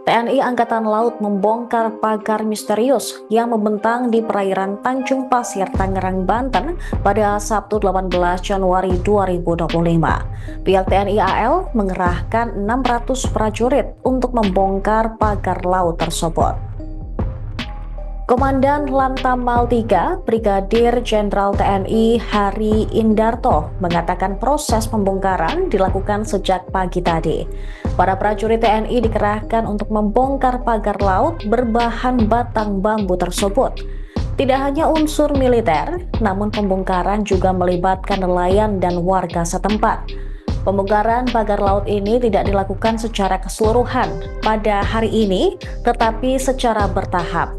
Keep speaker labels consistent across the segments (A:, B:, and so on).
A: TNI Angkatan Laut membongkar pagar misterius yang membentang di perairan Tanjung Pasir, Tangerang, Banten pada Sabtu 18 Januari 2025. Pihak TNI AL mengerahkan 600 prajurit untuk membongkar pagar laut tersebut. Komandan Lantamal 3, Brigadir Jenderal TNI Hari Indarto mengatakan proses pembongkaran dilakukan sejak pagi tadi. Para prajurit TNI dikerahkan untuk membongkar pagar laut berbahan batang bambu tersebut. Tidak hanya unsur militer, namun pembongkaran juga melibatkan nelayan dan warga setempat. Pembongkaran pagar laut ini tidak dilakukan secara keseluruhan pada hari ini, tetapi secara bertahap.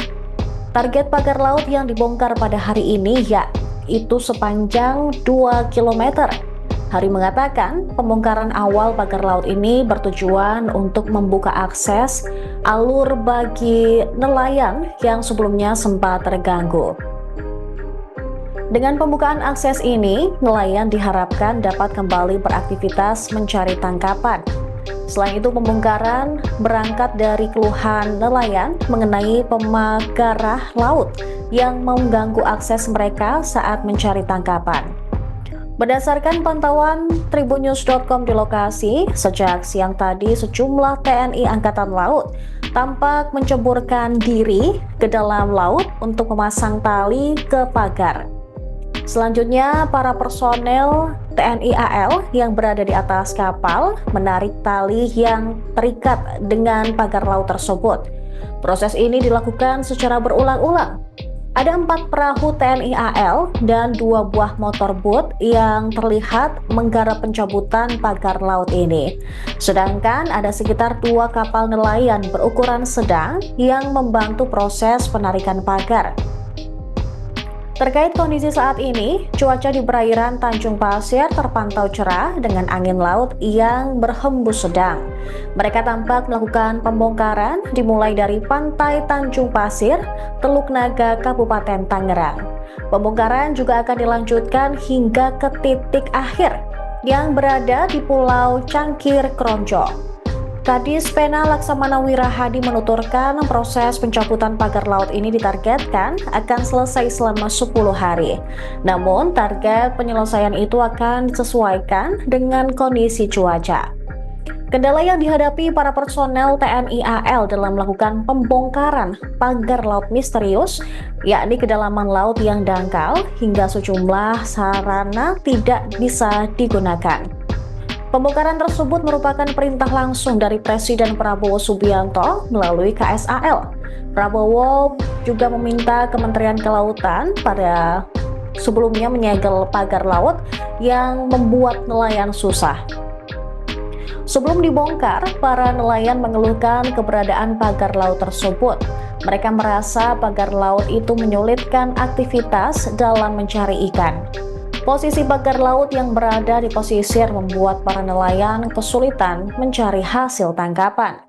A: Target pagar laut yang dibongkar pada hari ini yaitu sepanjang 2 km. Hari mengatakan pembongkaran awal pagar laut ini bertujuan untuk membuka akses alur bagi nelayan yang sebelumnya sempat terganggu. Dengan pembukaan akses ini, nelayan diharapkan dapat kembali beraktivitas mencari tangkapan. Selain itu, pembongkaran berangkat dari keluhan nelayan mengenai pemagarah laut yang mengganggu akses mereka saat mencari tangkapan. Berdasarkan pantauan tribunnews.com di lokasi, sejak siang tadi sejumlah TNI Angkatan Laut tampak menceburkan diri ke dalam laut untuk memasang tali ke pagar. Selanjutnya, para personel TNI AL yang berada di atas kapal menarik tali yang terikat dengan pagar laut tersebut. Proses ini dilakukan secara berulang-ulang. Ada 4 perahu TNI AL dan 2 buah motorboot yang terlihat menggarap pencabutan pagar laut ini. Sedangkan ada sekitar 2 kapal nelayan berukuran sedang yang membantu proses penarikan pagar. Terkait kondisi saat ini, cuaca di perairan Tanjung Pasir terpantau cerah dengan angin laut yang berhembus sedang. Mereka tampak melakukan pembongkaran dimulai dari pantai Tanjung Pasir, Teluk Naga, Kabupaten Tangerang. Pembongkaran juga akan dilanjutkan hingga ke titik akhir yang berada di Pulau Cangkir Kronjo. Kadis Pena Laksamana Wirahadi menuturkan proses pencabutan pagar laut ini ditargetkan akan selesai selama 10 hari. Namun, target penyelesaian itu akan disesuaikan dengan kondisi cuaca. Kendala yang dihadapi para personel TNI AL dalam melakukan pembongkaran pagar laut misterius, yakni kedalaman laut yang dangkal hingga sejumlah sarana tidak bisa digunakan. Pembongkaran tersebut merupakan perintah langsung dari Presiden Prabowo Subianto melalui KSAL. Prabowo juga meminta Kementerian Kelautan pada sebelumnya menyegel pagar laut yang membuat nelayan susah. Sebelum dibongkar, para nelayan mengeluhkan keberadaan pagar laut tersebut. Mereka merasa pagar laut itu menyulitkan aktivitas dalam mencari ikan. Posisi pagar laut yang berada di pesisir membuat para nelayan kesulitan mencari hasil tangkapan.